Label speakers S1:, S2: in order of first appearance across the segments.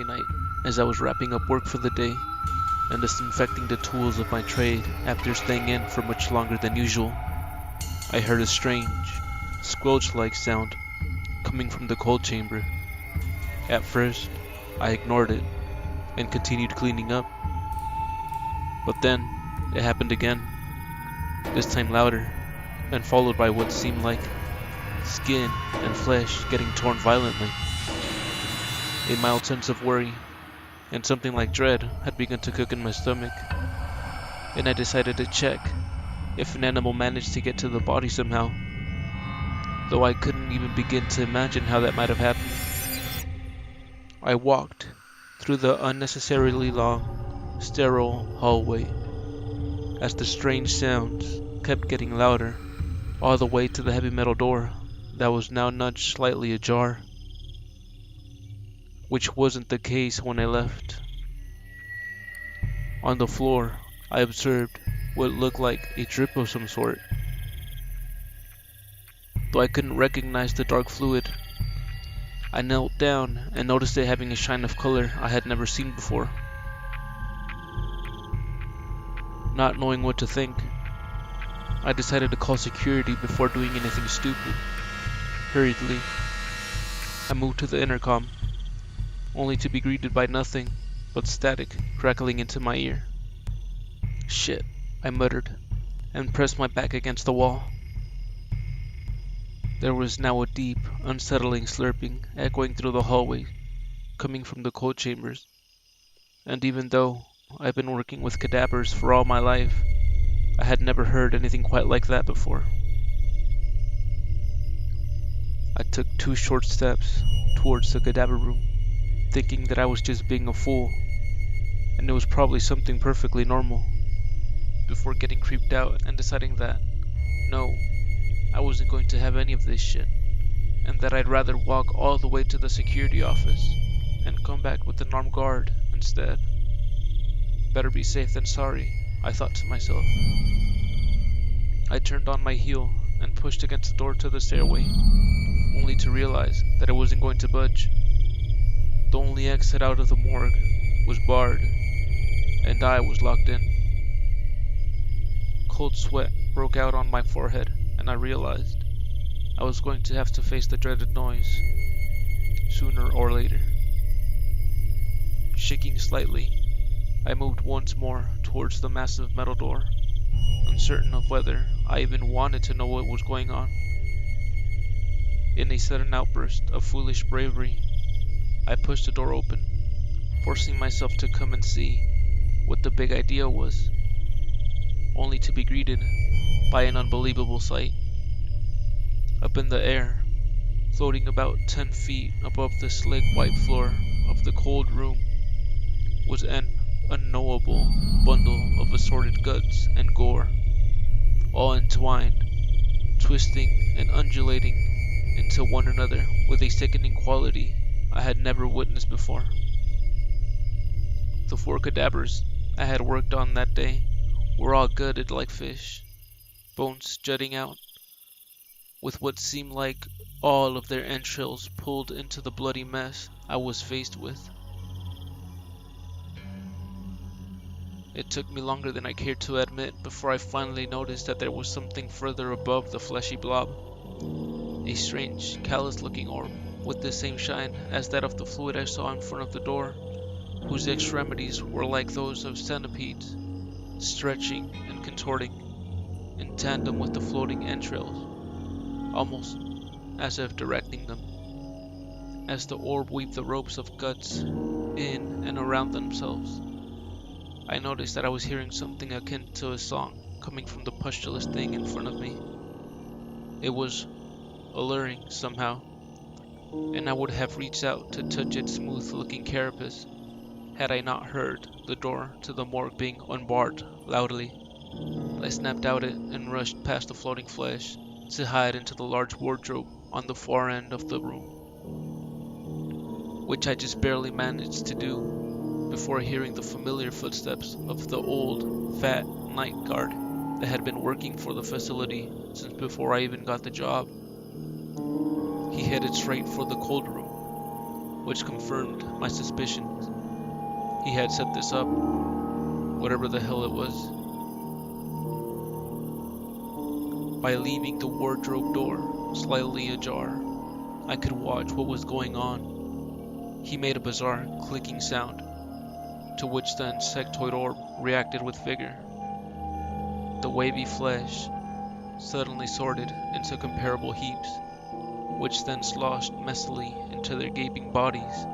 S1: night as I was wrapping up work for the day and disinfecting the tools of my trade after staying in for much longer than usual. I heard a strange, squelch-like sound coming from the cold chamber. At first, I ignored it and continued cleaning up. But then, it happened again, this time louder, and followed by what seemed like skin and flesh getting torn violently. A mild sense of worry and something like dread had begun to cook in my stomach, and I decided to check if an animal managed to get to the body somehow, though I couldn't even begin to imagine how that might have happened. I walked through the unnecessarily long, sterile hallway as the strange sounds kept getting louder, all the way to the heavy metal door that was now nudged slightly ajar, which wasn't the case when I left. On the floor, I observed what looked like a drip of some sort, though I couldn't recognize the dark fluid. I knelt down and noticed it having a shine of color I had never seen before. Not knowing what to think, I decided to call security before doing anything stupid. Hurriedly, I moved to the intercom, only to be greeted by nothing but static crackling into my ear. "Shit," I muttered, and pressed my back against the wall. There was now a deep, unsettling slurping echoing through the hallway, coming from the cold chambers, and even though I've been working with cadavers for all my life, I had never heard anything quite like that before. I took 2 short steps towards the cadaver room, thinking that I was just being a fool, and it was probably something perfectly normal, before getting creeped out and deciding that, no, I wasn't going to have any of this shit, and that I'd rather walk all the way to the security office and come back with an armed guard instead. Better be safe than sorry, I thought to myself. I turned on my heel and pushed against the door to the stairway, only to realize that it wasn't going to budge. The only exit out of the morgue was barred, and I was locked in. Cold sweat broke out on my forehead, and I realized I was going to have to face the dreaded noise, sooner or later. Shaking slightly, I moved once more towards the massive metal door, uncertain of whether I even wanted to know what was going on. In a sudden outburst of foolish bravery, I pushed the door open, forcing myself to come and see what the big idea was, only to be greeted by an unbelievable sight. Up in the air, floating about 10 feet above the slick white floor of the cold room, was an unknowable bundle of assorted guts and gore, all entwined, twisting and undulating into one another with a sickening quality I had never witnessed before. The 4 cadavers I had worked on that day were all gutted like fish, bones jutting out, with what seemed like all of their entrails pulled into the bloody mess I was faced with. It took me longer than I cared to admit before I finally noticed that there was something further above the fleshy blob. A strange, callous-looking orb with the same shine as that of the fluid I saw in front of the door, whose extremities were like those of centipedes, stretching and contorting in tandem with the floating entrails, almost as if directing them. As the orb weaved the ropes of guts in and around themselves, I noticed that I was hearing something akin to a song coming from the pustulous thing in front of me. It was alluring somehow, and I would have reached out to touch its smooth-looking carapace had I not heard the door to the morgue being unbarred loudly. I snapped out it and rushed past the floating flesh to hide into the large wardrobe on the far end of the room, which I just barely managed to do before hearing the familiar footsteps of the old, fat night guard that had been working for the facility since before I even got the job. He headed straight for the cold room, which confirmed my suspicions. He had set this up, whatever the hell it was. By leaving the wardrobe door slightly ajar, I could watch what was going on. He made a bizarre clicking sound, to which the insectoid orb reacted with vigor. The wavy flesh suddenly sorted into comparable heaps, which then sloshed messily into their gaping bodies,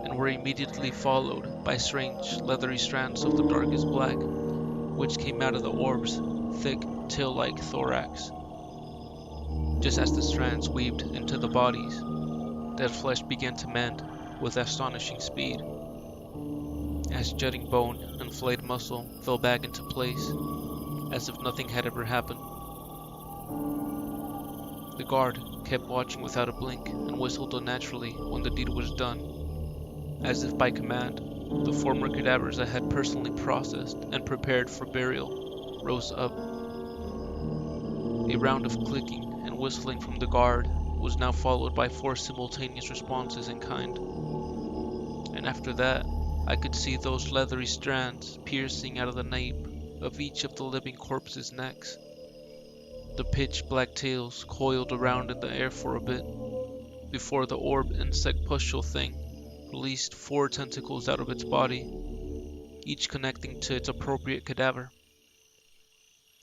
S1: and were immediately followed by strange leathery strands of the darkest black, which came out of the orb's thick tail-like thorax. Just as the strands weaved into the bodies, that flesh began to mend with astonishing speed. As jutting bone and flayed muscle fell back into place, as if nothing had ever happened. The guard kept watching without a blink and whistled unnaturally when the deed was done. As if by command, the former cadavers I had personally processed and prepared for burial rose up. A round of clicking and whistling from the guard was now followed by 4 simultaneous responses in kind. And after that, I could see those leathery strands piercing out of the nape of each of the living corpses' necks. The pitch-black tails coiled around in the air for a bit, before the orb insect pustule thing released 4 tentacles out of its body, each connecting to its appropriate cadaver.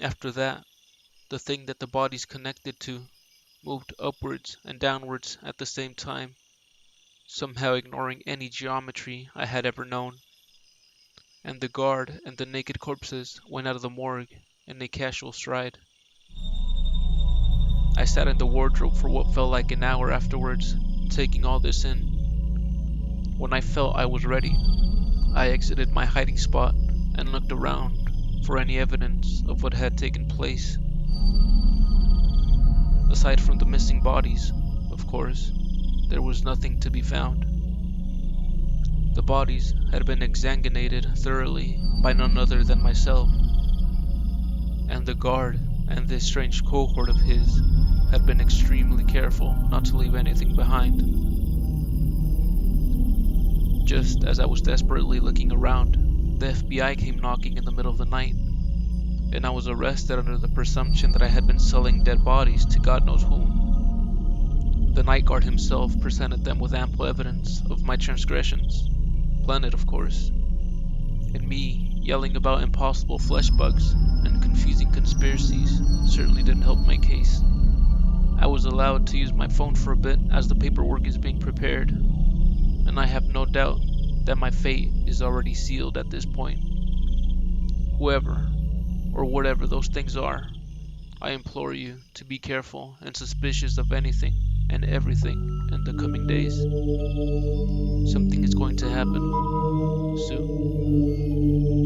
S1: After that, the thing that the bodies connected to moved upwards and downwards at the same time, somehow ignoring any geometry I had ever known. And the guard and the naked corpses went out of the morgue in a casual stride. I sat in the wardrobe for what felt like an hour afterwards, taking all this in. When I felt I was ready, I exited my hiding spot and looked around for any evidence of what had taken place. Aside from the missing bodies, of course, there was nothing to be found. The bodies had been exsanguinated thoroughly by none other than myself, and the guard and this strange cohort of his had been extremely careful not to leave anything behind. Just as I was desperately looking around, the FBI came knocking in the middle of the night, and I was arrested under the presumption that I had been selling dead bodies to God knows whom. The night guard himself presented them with ample evidence of my transgressions, planet of course, and me yelling about impossible flesh bugs and confusing conspiracies certainly didn't help my case. I was allowed to use my phone for a bit as the paperwork is being prepared, and I have no doubt that my fate is already sealed at this point. Whoever or whatever those things are, I implore you to be careful and suspicious of anything and everything in the coming days. Something is going to happen soon.